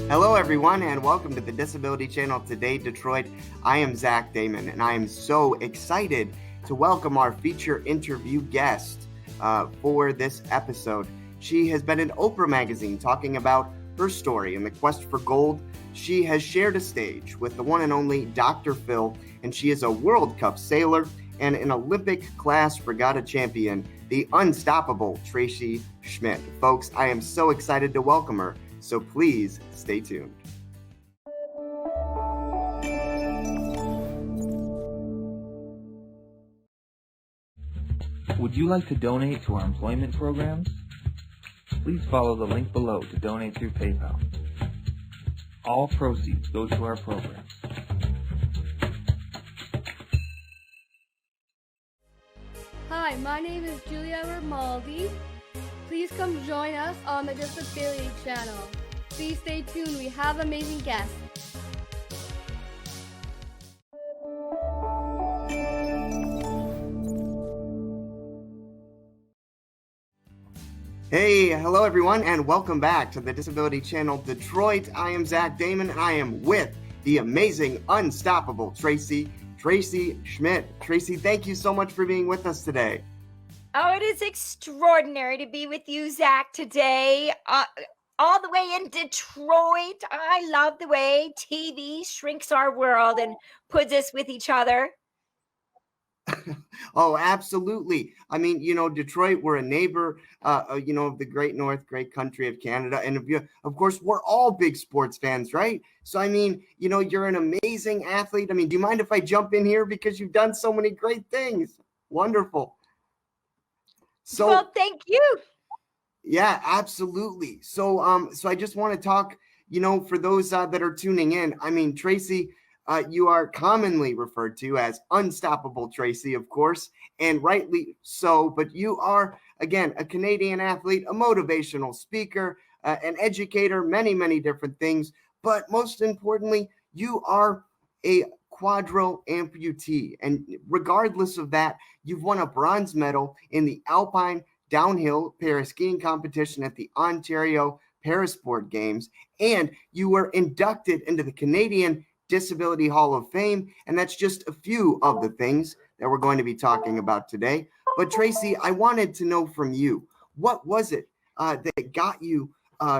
Hello, everyone, and welcome to the Disability Channel Today, Detroit. I am Zach Damon, and I am so excited to welcome our feature interview guest for this episode. She has been in Oprah magazine talking about her story in the quest for gold. She has shared a stage with the one and only Dr. Phil, and she is a World Cup sailor and an Olympic class regatta champion, the Unstoppable Tracy Schmitt. Folks, I am so excited to welcome her. So please stay tuned. Would you like to donate to our employment programs? Please follow the link below to donate through PayPal. All proceeds go to our programs. Hi, my name is Julia Ramaldi. Please come join us on the Disability Channel. Please stay tuned. We have amazing guests. Hey, hello everyone, and welcome back to the Disability Channel Detroit. I am Zach Damon, and I am with the amazing, unstoppable Tracy Schmitt. Tracy, thank you so much for being with us today. Oh, it is extraordinary to be with you, Zach, today. All the way in Detroit. I love the way TV shrinks our world and puts us with each other. Oh, absolutely. I mean, Detroit, we're a neighbor, of the great North, great country of Canada. And of course, we're all big sports fans, right? So, I mean, you're an amazing athlete. I mean, do you mind if I jump in here because you've done so many great things? Wonderful. So, well, thank you. Yeah, absolutely. So I just want to talk, for those that are tuning in. I mean, Tracy, you are commonly referred to as Unstoppable Tracy, of course, and rightly so. But you are, again, a Canadian athlete, a motivational speaker, an educator, many, many different things. But most importantly, you are a quadro amputee. And regardless of that, you've won a bronze medal in the Alpine downhill paraskiing competition at the Ontario Parasport Games, and you were inducted into the Canadian Disability Hall of Fame, and that's just a few of the things that we're going to be talking about today. But Tracy, I wanted to know from you, what was it that got you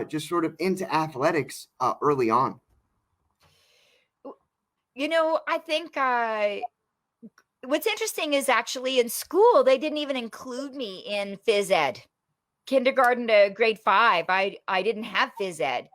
just sort of into athletics early on? I think what's interesting is actually in school, they didn't even include me in phys ed. Kindergarten to grade 5, I didn't have phys ed.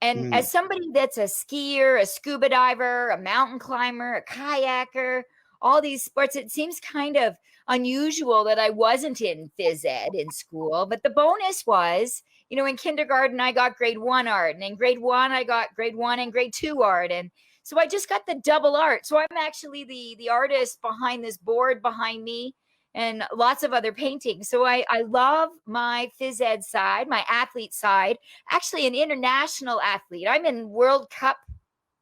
And as somebody that's a skier, a scuba diver, a mountain climber, a kayaker, all these sports, it seems kind of unusual that I wasn't in phys ed in school. But the bonus was, in kindergarten, I got grade 1 art. And in grade 1, I got grade 1 and grade 2 art. And so I just got the double art. So I'm actually the artist behind this board behind me and lots of other paintings. So I love my phys ed side, my athlete side, actually an international athlete. I'm in World Cup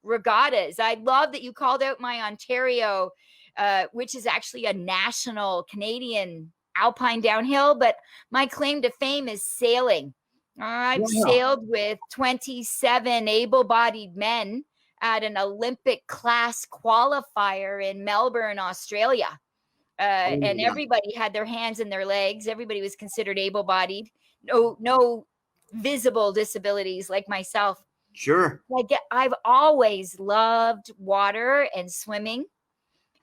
regattas. I love that you called out my Ontario, which is actually a national Canadian alpine downhill, but my claim to fame is sailing. I've sailed with 27 able-bodied men at an Olympic class qualifier in Melbourne, Australia. And everybody had their hands and their legs. Everybody was considered able-bodied. No visible disabilities like myself. Sure. I've always loved water and swimming.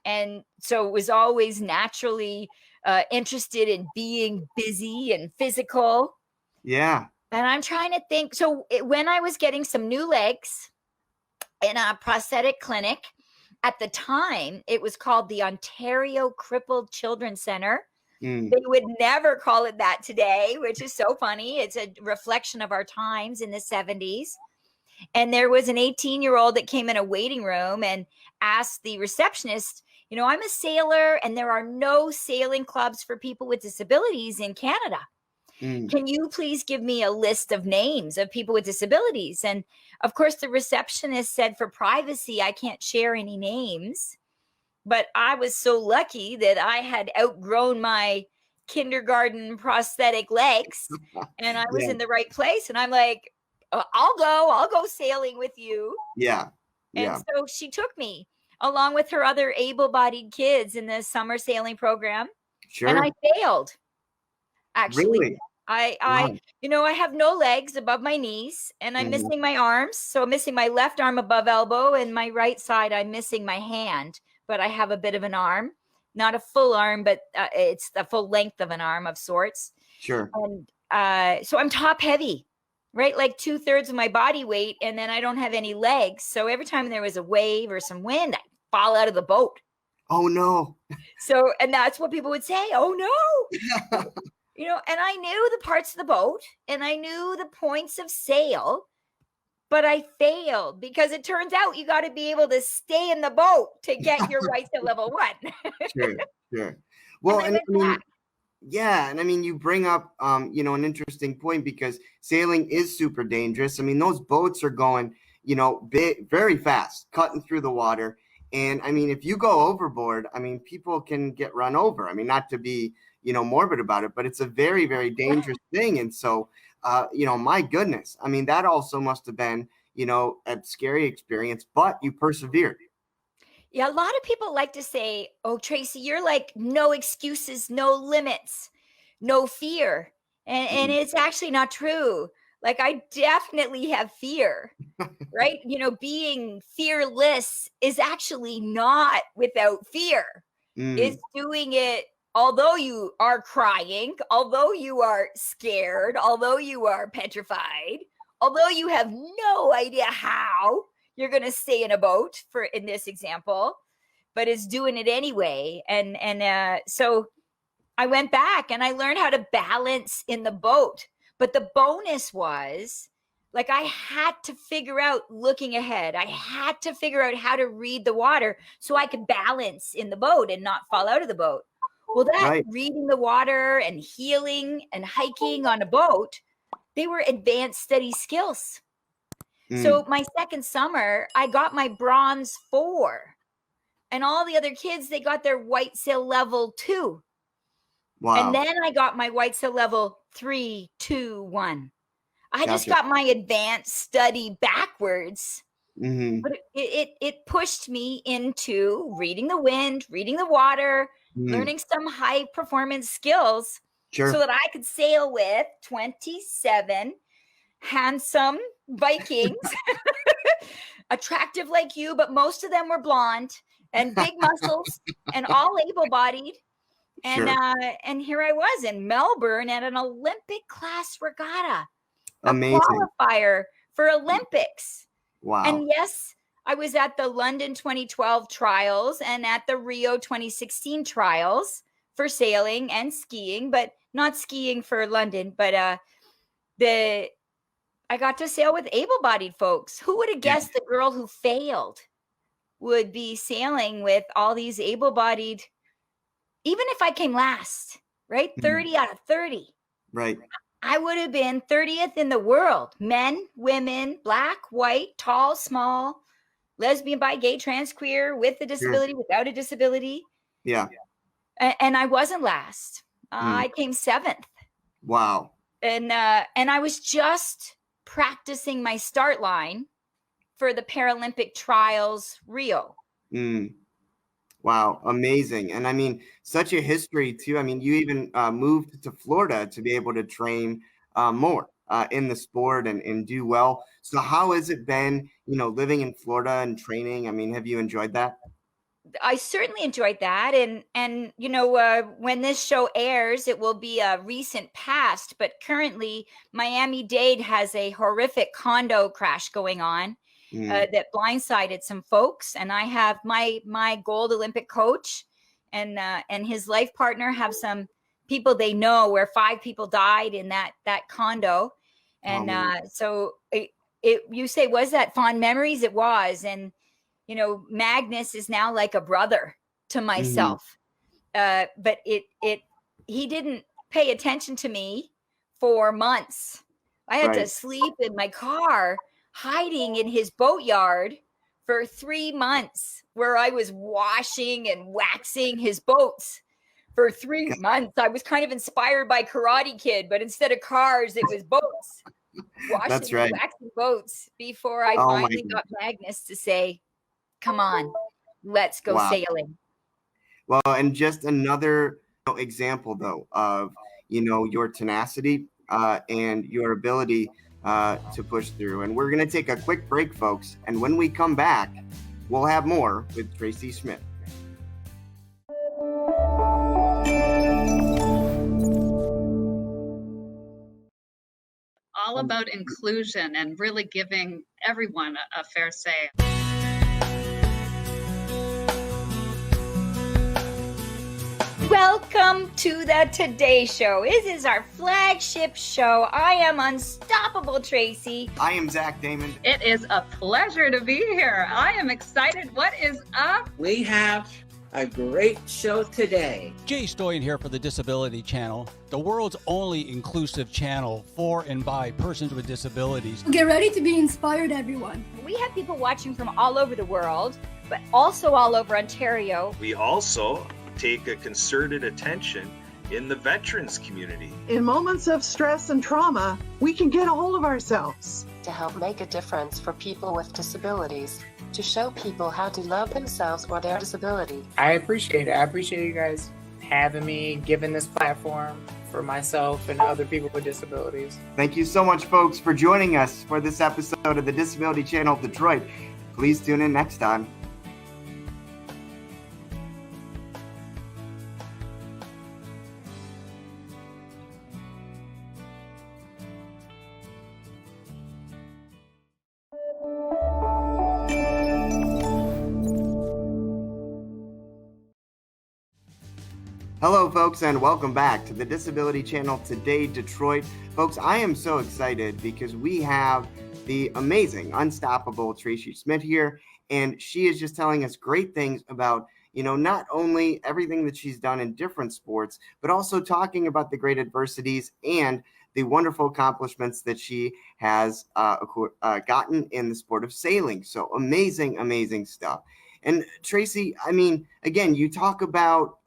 And so was always naturally interested in being busy and physical. Yeah. And I'm trying to think. So when I was getting some new legs in a prosthetic clinic, at the time, it was called the Ontario Crippled Children's Center. They would never call it that today, which is so funny. It's a reflection of our times in the 70s. And there was an 18-year-old that came in a waiting room and asked the receptionist, I'm a sailor and there are no sailing clubs for people with disabilities in Canada. Can you please give me a list of names of people with disabilities? And of course, the receptionist said for privacy, I can't share any names. But I was so lucky that I had outgrown my kindergarten prosthetic legs and I was in the right place. And I'm like, I'll go sailing with you. Yeah. And so she took me along with her other able-bodied kids in the summer sailing program. Sure. And I failed. Actually, Really? I have no legs above my knees, and I'm missing my arms. So I'm missing my left arm above elbow, and my right side, I'm missing my hand, but I have a bit of an arm, not a full arm, but it's the full length of an arm of sorts. Sure. And so I'm top heavy, right? Like 2/3 of my body weight, and then I don't have any legs. So every time there was a wave or some wind, I'd fall out of the boat. Oh no. So, and that's what people would say. Oh no. And I knew the parts of the boat and I knew the points of sail, but I failed because it turns out you got to be able to stay in the boat to get your right to level 1. Sure. Well, and I mean, you bring up, an interesting point because sailing is super dangerous. I mean, those boats are going, very fast, cutting through the water. And I mean, if you go overboard, I mean, people can get run over. I mean, not to be, morbid about it, but it's a very, very dangerous thing. And so, my goodness, I mean, that also must have been, a scary experience, but you persevered. Yeah, a lot of people like to say, oh, Tracy, you're like no excuses, no limits, no fear. And it's actually not true. Like I definitely have fear, right? Being fearless is actually not without fear. It's doing it although you are crying, although you are scared, although you are petrified, although you have no idea how you're going to stay in a boat in this example, but it's doing it anyway. And so I went back and I learned how to balance in the boat. But the bonus was like I had to figure out looking ahead. I had to figure out how to read the water so I could balance in the boat and not fall out of the boat. Well, reading the water and healing and hiking on a boat, they were advanced study skills. So my second summer, I got my bronze 4. And all the other kids, they got their white sail level 2. Wow. And then I got my white sail level 3, 2, 1. I just got my advanced study backwards. But it pushed me into reading the wind, reading the water, learning some high performance skills so that I could sail with 27 handsome Vikings, attractive like you, but most of them were blonde and big muscles and all able-bodied. And here I was in Melbourne at an Olympic class regatta, amazing qualifier for Olympics. Wow. And yes, I was at the London 2012 trials and at the Rio 2016 trials for sailing and skiing, but not skiing for London. But I got to sail with able-bodied folks. Who would have guessed the girl who failed would be sailing with all these able-bodied, even if I came last, right? 30 out of 30. Right. I would have been 30th in the world. Men, women, black, white, tall, small, lesbian, bi, gay, trans, queer, with a disability, without a disability. Yeah. And I wasn't last. I came 7th. Wow. And I was just practicing my start line for the Paralympic trials Rio. Wow. Amazing. And I mean, such a history too. I mean, you even moved to Florida to be able to train more in the sport and do well. So how has it been, living in Florida and training? I mean, have you enjoyed that? I certainly enjoyed that. And when this show airs, it will be a recent past, but currently Miami-Dade has a horrific condo crash going on that blindsided some folks. And I have my gold Olympic coach and his life partner have some people they know where 5 people died in that condo. And so you say, was that fond memories? It was. And Magnus is now like a brother to myself. But he didn't pay attention to me for months. I had to sleep in my car, hiding in his boatyard for 3 months, where I was washing and waxing his boats for 3 months. I was kind of inspired by Karate Kid, but instead of cars, it was boats. washing That's and right. waxing boats before I Oh my finally got goodness. Magnus to say, come on, let's go Wow. sailing. Well, and just another example, though, of your tenacity and your ability to push through. And we're going to take a quick break, folks. And when we come back, we'll have more with Tracy Schmitt. All about inclusion and really giving everyone a fair say. Welcome to the Today Show. This is our flagship show. I am Unstoppable Tracy. I am Zach Damon. It is a pleasure to be here. I am excited. What is up? We have a great show today. Jay Stoyan here for the Disability Channel, the world's only inclusive channel for and by persons with disabilities. Get ready to be inspired, everyone. We have people watching from all over the world, but also all over Ontario. We also take a concerted attention in the veterans community. In moments of stress and trauma, we can get a hold of ourselves. To help make a difference for people with disabilities, to show people how to love themselves or their disability. I appreciate it. I appreciate you guys having me, giving this platform for myself and other people with disabilities. Thank you so much, folks, for joining us for this episode of the Disability Channel Detroit. Please tune in next time. Hello, folks, and welcome back to the Disability Channel Today Detroit. Folks, I am so excited because we have the amazing, unstoppable Tracy Schmitt here, and she is just telling us great things about, not only everything that she's done in different sports, but also talking about the great adversities and the wonderful accomplishments that she has gotten in the sport of sailing. So amazing, amazing stuff. And Tracy, I mean, again, you talk about,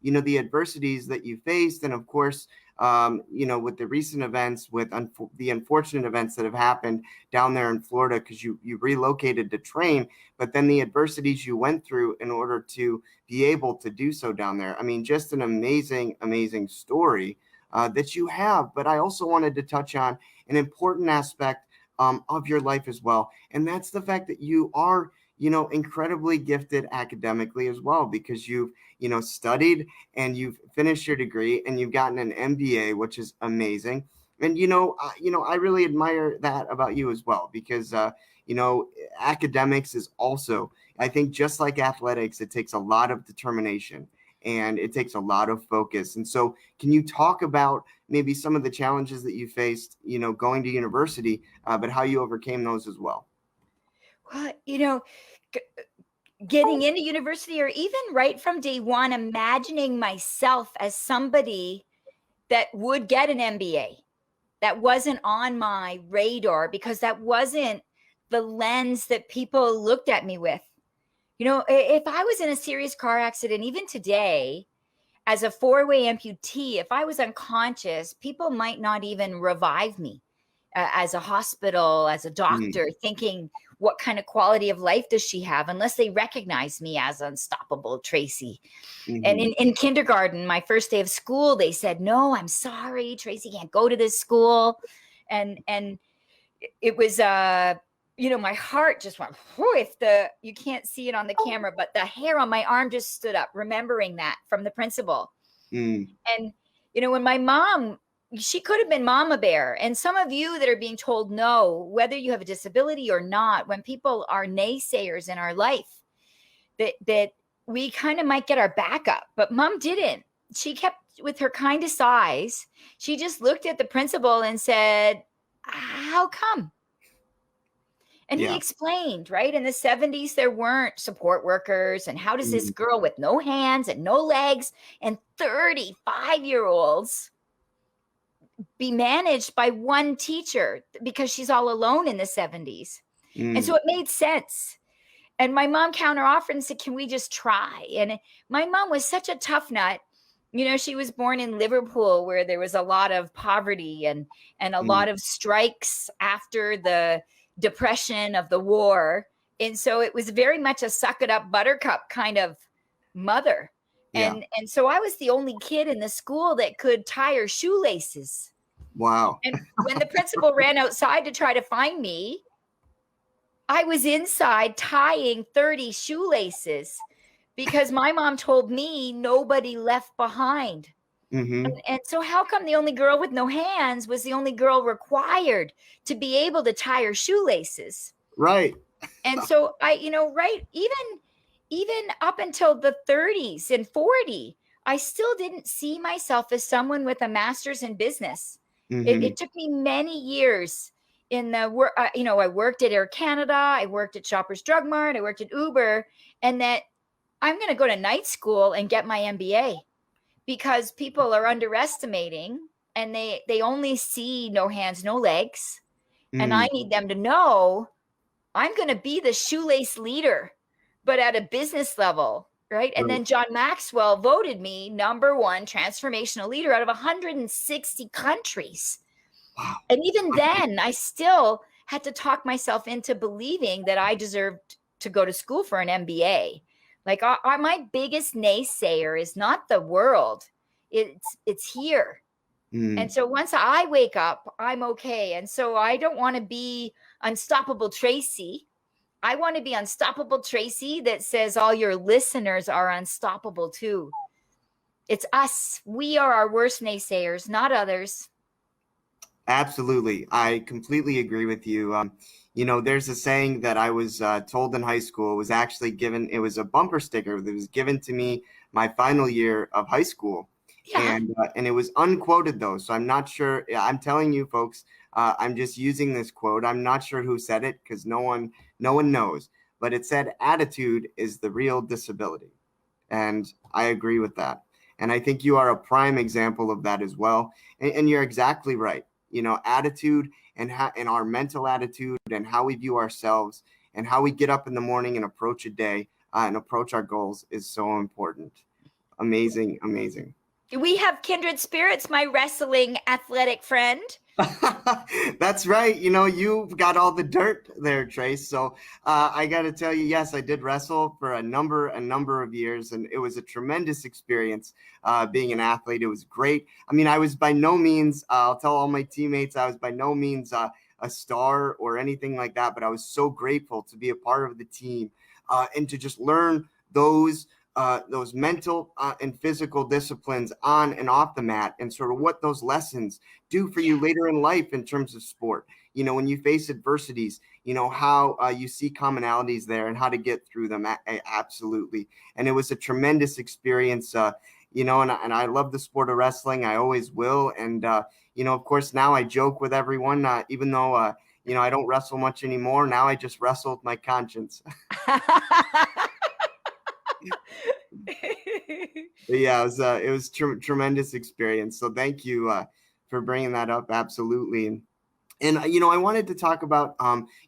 the adversities that you faced. And of course, with the recent events, with the unfortunate events that have happened down there in Florida, because you relocated to train, but then the adversities you went through in order to be able to do so down there. I mean, just an amazing, amazing story that you have. But I also wanted to touch on an important aspect of your life as well. And that's the fact that you are incredibly gifted academically as well, because you've, studied and you've finished your degree and you've gotten an MBA, which is amazing. And, I really admire that about you as well, because, academics is also, I think, just like athletics, it takes a lot of determination and it takes a lot of focus. And so can you talk about maybe some of the challenges that you faced, going to university, but how you overcame those as well? Well, getting into university, or even right from day one, imagining myself as somebody that would get an MBA, that wasn't on my radar because that wasn't the lens that people looked at me with. If I was in a serious car accident, even today, as a 4-way amputee, if I was unconscious, people might not even revive me as a hospital, as a doctor, thinking, what kind of quality of life does she have, unless they recognize me as Unstoppable Tracy. And in kindergarten, my first day of school, they said, no, I'm sorry, Tracy can't go to this school. And it was, my heart just went, whew, you can't see it on the camera, but the hair on my arm just stood up, remembering that from the principal. And, when my mom, she could have been mama bear. And some of you that are being told no, whether you have a disability or not, when people are naysayers in our life, that we kind of might get our back up. But mom didn't. She kept with her kindest eyes. She just looked at the principal and said, how come? And he explained, right? In the 70s, there weren't support workers. And how does this girl with no hands and no legs and 35-year-olds be managed by one teacher, because she's all alone in the 70s. And so it made sense. And my mom counteroffered and said, can we just try? And my mom was such a tough nut You know, she was born in Liverpool, where there was a lot of poverty and a lot of strikes after the depression of the war. And so it was very much a suck it up buttercup kind of mother. Yeah. And so I was the only kid in the school that could tie her shoelaces. Wow. And when the principal ran outside to try to find me, I was inside tying 30 shoelaces because my mom told me nobody left behind. And so how come the only girl with no hands was the only girl required to be able to tie her shoelaces? Right. And so I, you know, right, even up until the 30s and 40, I still didn't see myself as someone with a master's in business. It took me many years in the work. You know, I worked at Air Canada, I worked at Shoppers Drug Mart, I worked at Uber, and that I'm going to go to night school and get my MBA because people are underestimating and they only see no hands, no legs. And I need them to know I'm going to be the shoelace leader, but at a business level, right? And then John Maxwell voted me #1 transformational leader out of 160 countries. Wow. And even then, I still had to talk myself into believing that I deserved to go to school for an MBA. Like my biggest naysayer is not the world. It's here. And so once I wake up, I'm okay. And so I don't want to be Unstoppable Tracy. I want to be Unstoppable Tracy that says all your listeners are unstoppable too. It's us. We are our worst naysayers, not others. Absolutely. I completely agree with you. You know, there's a saying that I was told in high school. It was actually given, it was a bumper sticker that was given to me my final year of high school. Yeah. And it was unquoted though. So I'm not sure. I'm telling you folks, I'm just using this quote. I'm not sure who said it because no one knows, but it said attitude is the real disability. And I agree with that. And I think you are a prime example of that as well. And you're exactly right. You know, attitude and our mental attitude and how we view ourselves and how we get up in the morning and approach a day and approach our goals is so important. Amazing, amazing. We have kindred spirits, my wrestling athletic friend. That's right. You know, you've got all the dirt there, Trace. So I got to tell you, yes, I did wrestle for a number of years, and it was a tremendous experience being an athlete. It was great. I mean, I was by no means, I'll tell all my teammates, I was by no means a star or anything like that, but I was so grateful to be a part of the team and to just learn those mental and physical disciplines on and off the mat and sort of what those lessons do for you later in life in terms of sport. You know, when you face adversities, you know, how you see commonalities there and how to get through them. Absolutely. And it was a tremendous experience, you know, and I love the sport of wrestling. I always will. And, you know, of course, now I joke with everyone, even though, you know, I don't wrestle much anymore. Now I just wrestle with my conscience. But yeah, it was tremendous experience. So thank you for bringing that up. Absolutely. And you know, I wanted to talk about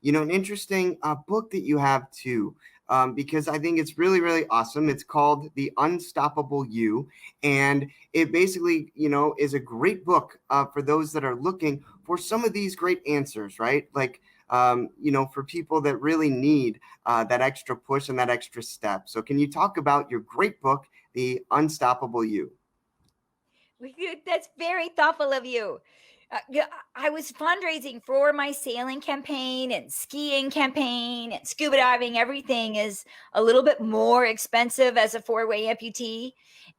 you know, an interesting book that you have too, because I think it's really, really awesome. It's called The Unstoppable You, and it basically, you know, is a great book for those that are looking for some of these great answers, right? Like, you know, for people that really need that extra push and that extra step. So can you talk about your great book, The Unstoppable You? That's very thoughtful of you. I was fundraising for my sailing campaign and skiing campaign and scuba diving. Everything is a little bit more expensive as a 4-way amputee.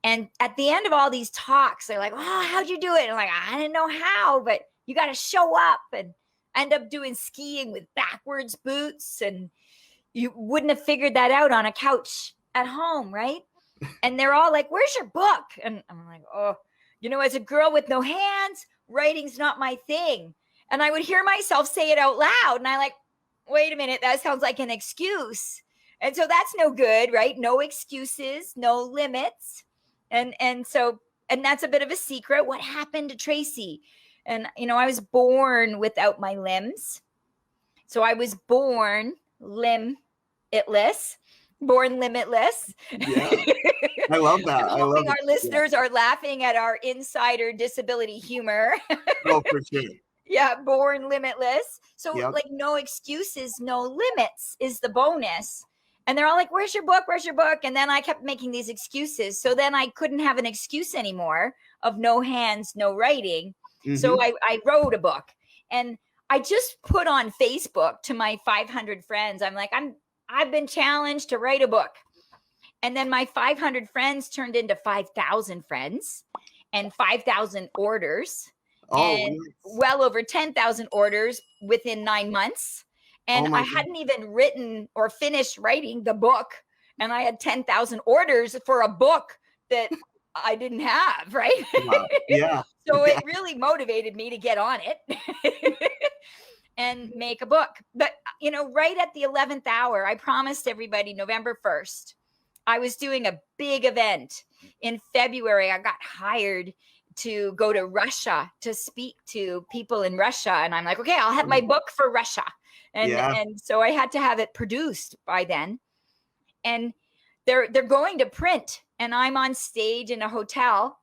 And at the end of all these talks, they're like, "Oh, how'd you do it?" And I'm like, "I didn't know how, but you got to show up." And end up doing skiing with backwards boots, and you wouldn't have figured that out on a couch at home, right? And they're all like, "Where's your book?" And I'm like, "Oh, you know, as a girl with no hands, writing's not my thing." And I would hear myself say it out loud, and I like, wait a minute, that sounds like an excuse. And so that's no good, right? No excuses, no limits. And that's a bit of a secret. What happened to Tracy? And, you know, I was born without my limbs. So I was born limb-itless. Born Limitless. Yeah. I love that. I'm hoping our listeners are laughing at our insider disability humor. Oh, for sure. Yeah, Born Limitless. So Yep. like no excuses, no limits is the bonus. And they're all like, where's your book? Where's your book? And then I kept making these excuses. So then I couldn't have an excuse anymore of no hands, no writing. So I wrote a book. And I just put on Facebook to my 500 friends. I'm like, I've been challenged to write a book. And then my 500 friends turned into 5,000 friends and 5,000 orders. And well over 10,000 orders within 9 months. And I hadn't even written or finished writing the book. And I had 10,000 orders for a book that I didn't have, right? Wow. Yeah. So it really motivated me to get on it and make a book. But, you know, right at the 11th hour, I promised everybody November 1st, I was doing a big event. In February, I got hired to go to Russia to speak to people in Russia. And I'm like, okay, I'll have my book for Russia. And so I had to have it produced by then. And they're going to print. And I'm on stage in a hotel.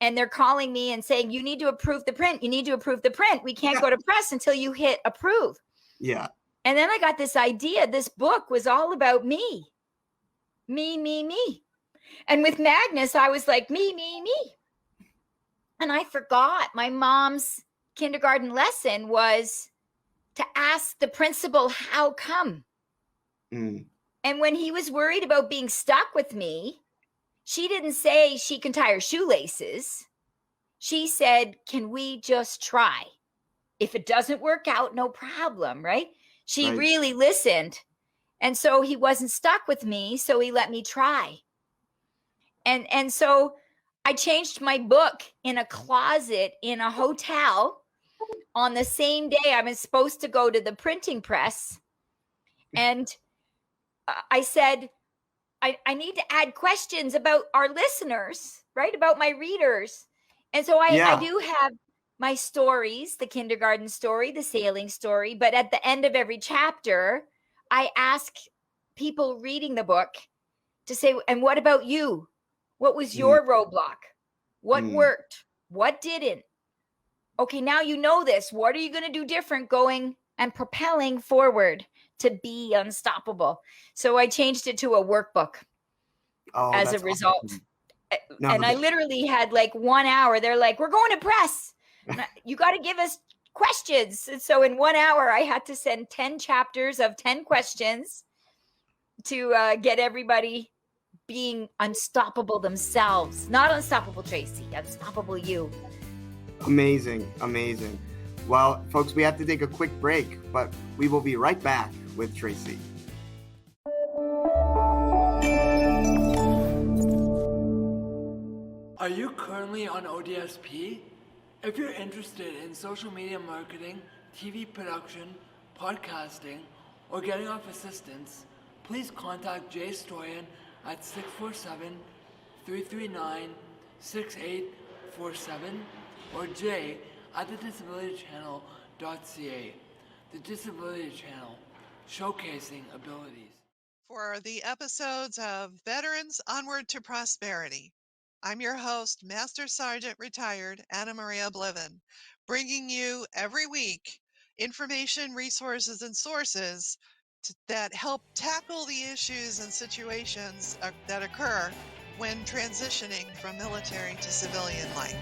And they're calling me and saying, you need to approve the print. You need to approve the print. We can't go to press until you hit approve. Yeah. And then I got this idea. This book was all about me. Me, me, me. And with Magnus, I was like, me, me, me. And I forgot my mom's kindergarten lesson was to ask the principal, how come? And when he was worried about being stuck with me, she didn't say she can tie her shoelaces. She said, can we just try? If it doesn't work out, no problem, right? She really listened. And so he wasn't stuck with me. So he let me try. And so I changed my book in a closet in a hotel on the same day I was supposed to go to the printing press. And I said, I need to add questions about our listeners, right? About my readers. And so I do have my stories, the kindergarten story, the sailing story. But at the end of every chapter, I ask people reading the book to say, and what about you? What was your roadblock? What worked? What didn't? Okay, now you know this. What are you going to do different going and propelling forward to be unstoppable? So I changed it to a workbook as a result. Awesome. And I literally had like 1 hour. They're like, we're going to press. You got to give us questions. And so in 1 hour, I had to send 10 chapters of 10 questions to get everybody being unstoppable themselves. Not unstoppable Tracy, unstoppable you. Amazing, amazing. Well, folks, we have to take a quick break, but we will be right back with Tracy. Are you currently on ODSP? If you're interested in social media marketing, TV production, podcasting, or getting off assistance, please contact Jay Stoyan at 647-339-6847 or Jay at thedisabilitychannel.ca. The Disability Channel, showcasing abilities. For the episodes of Veterans Onward to Prosperity, I'm your host, Master Sergeant Retired Anna Maria Bliven, bringing you every week information, resources, and sources that help tackle the issues and situations that occur when transitioning from military to civilian life.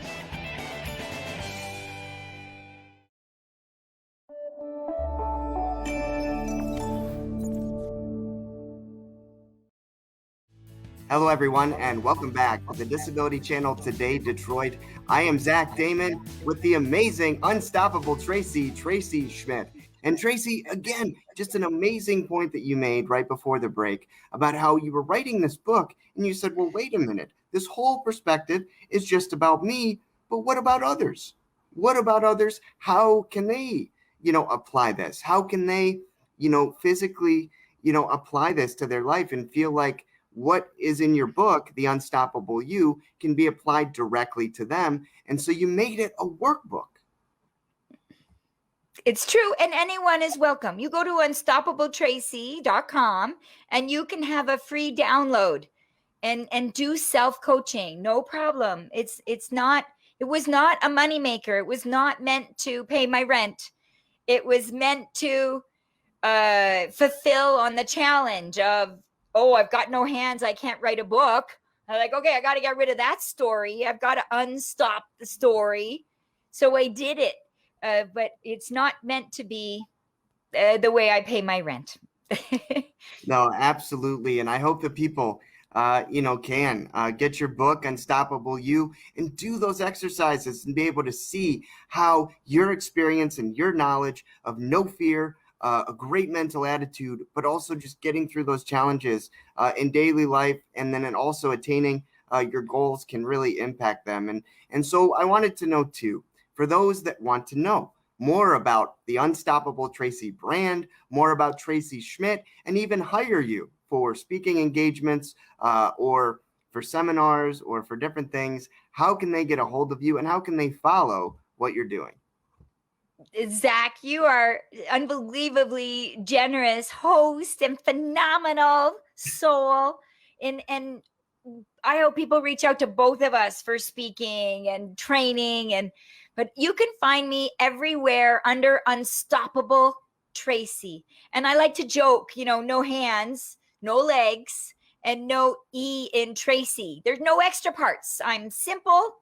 Hello, everyone, and welcome back to the Disability Channel Today, Detroit. I am Zach Damon with the amazing, unstoppable Tracy Schmitt. And Tracy, again, just an amazing point that you made right before the break about how you were writing this book, and you said, well, wait a minute, this whole perspective is just about me, but what about others? What about others? How can they, apply this? How can they, physically, apply this to their life and feel like what is in your book, The Unstoppable You, can be applied directly to them. And so you made it a workbook. It's true. And anyone is welcome. You go to unstoppabletracy.com and you can have a free download and do self-coaching. No problem. It was not a moneymaker. It was not meant to pay my rent. It was meant to fulfill on the challenge of, oh, I've got no hands. I can't write a book. I'm like, okay, I got to get rid of that story. I've got to unstop the story. So I did it. But it's not meant to be the way I pay my rent. No, absolutely. And I hope that people, can get your book, Unstoppable You, and do those exercises and be able to see how your experience and your knowledge of no fear, a great mental attitude, but also just getting through those challenges in daily life, and then also attaining your goals can really impact them. And so I wanted to know too, for those that want to know more about the Unstoppable Tracy brand, more about Tracy Schmitt, and even hire you for speaking engagements or for seminars or for different things, how can they get a hold of you and how can they follow what you're doing? Zach, you are unbelievably generous host and phenomenal soul. And I hope people reach out to both of us for speaking and training. But you can find me everywhere under Unstoppable Tracy. And I like to joke, no hands, no legs, and no E in Tracy. There's no extra parts. I'm simple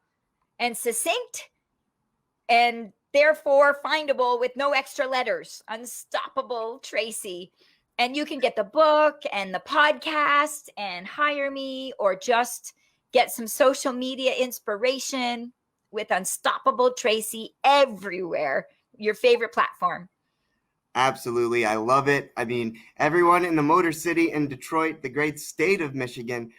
and succinct and therefore findable with no extra letters. Unstoppable Tracy. And you can get the book and the podcast and hire me or just get some social media inspiration with Unstoppable Tracy everywhere, your favorite platform. Absolutely. I love it. I mean, everyone in the Motor City in Detroit, the great state of Michigan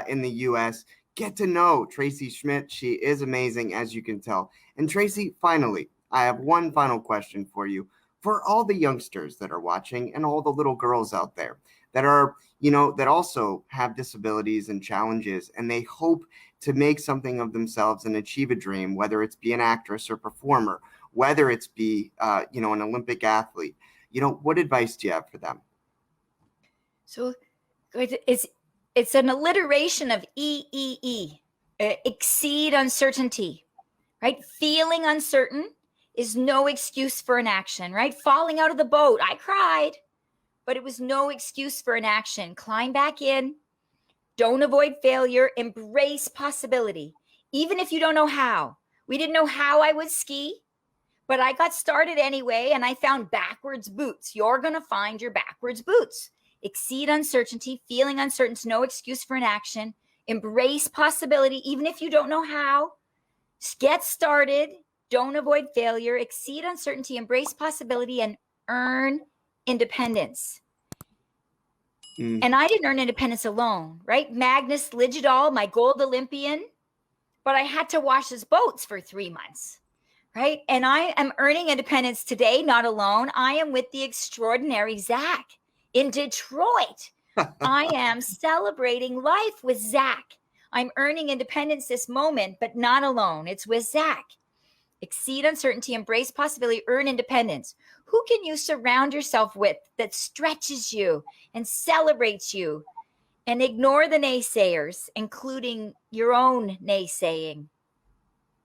in the U.S., get to know Tracy Schmitt. She is amazing, as you can tell. And Tracy, finally, I have one final question for you. For all the youngsters that are watching and all the little girls out there that are, that also have disabilities and challenges, and they hope to make something of themselves and achieve a dream, whether it's be an actress or performer, whether it's be, an Olympic athlete, what advice do you have for them? So it's an alliteration of EEE, exceed uncertainty, right? Feeling uncertain is no excuse for an action, right? Falling out of the boat, I cried, but it was no excuse for an action. Climb back in. Don't avoid failure. Embrace possibility, even if you don't know how. We didn't know how I would ski, but I got started anyway, and I found backwards boots. You're going to find your backwards boots. Exceed uncertainty. Feeling uncertain is no excuse for an action. Embrace possibility, even if you don't know how. Get started. Don't avoid failure. Exceed uncertainty. Embrace possibility, and earn independence. And I didn't earn independence alone, right? Magnus Ligidal, my gold Olympian, but I had to wash his boats for 3 months, right? And I am earning independence today, not alone. I am with the extraordinary Zach in Detroit. I am celebrating life with Zach. I'm earning independence this moment, but not alone. It's with Zach. Exceed uncertainty, embrace possibility, earn independence. Who can you surround yourself with that stretches you and celebrates you? And ignore the naysayers, including your own naysaying.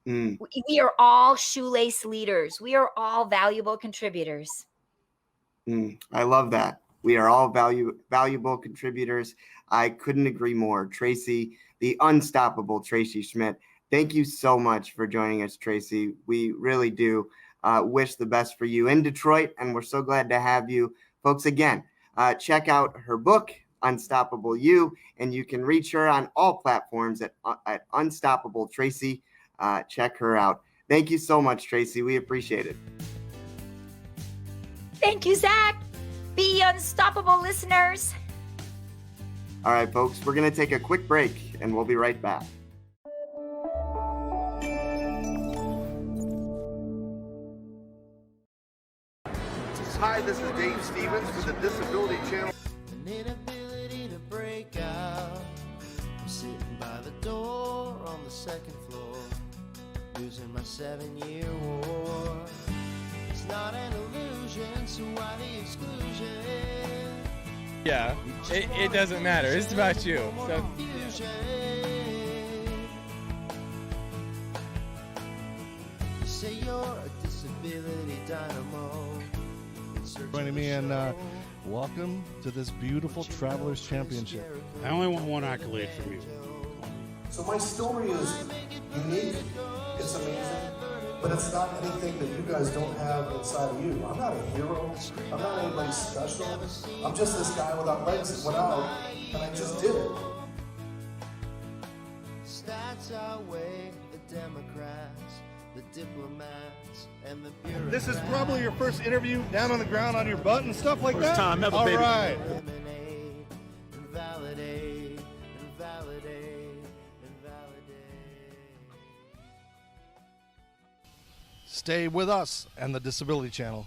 We are all shoelace leaders. We are all valuable contributors. I love that. We are all valuable contributors. I couldn't agree more. Tracy, the Unstoppable Tracy Schmitt. Thank you so much for joining us, Tracy. We really do wish the best for you in Detroit, and we're so glad to have you. Folks, again, check out her book, Unstoppable You, and you can reach her on all platforms at Unstoppable Tracy. Check her out. Thank you so much, Tracy. We appreciate it. Thank you, Zach. Be unstoppable, listeners. All right, folks, we're going to take a quick break, and we'll be right back. Hi, this is Dave Stevens with the Disability Channel. An inability to break out. I'm sitting by the door on the second floor, losing my 7-year war. It's not an illusion, so why the exclusion? Yeah, it doesn't matter. It's about you. So, say you're a disability dynamo. Joining me, and welcome to this beautiful Travelers Championship. I only want one accolade from you. So my story is unique, it's amazing, but it's not anything that you guys don't have inside of you. I'm not a hero, I'm not anybody special, I'm just this guy without legs that went out, and I just did it. Stats outweigh the Democrats, the diplomats, and the bureaucrats. This is probably your first interview down on the ground on your butt and stuff like that? First time ever, All baby. right. Eliminate, invalidate, invalidate, invalidate. Stay with us and the Disability Channel.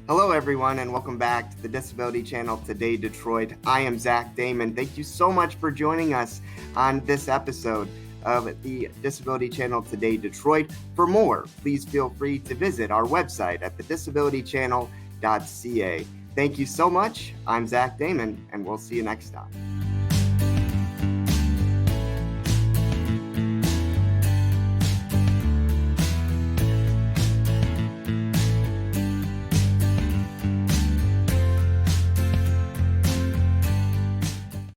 Hello, everyone, and welcome back to the Disability Channel Today Detroit. I am Zach Damon. Thank you so much for joining us on this episode of the Disability Channel Today Detroit. For more, please feel free to visit our website at thedisabilitychannel.ca. Thank you so much. I'm Zach Damon, and we'll see you next time.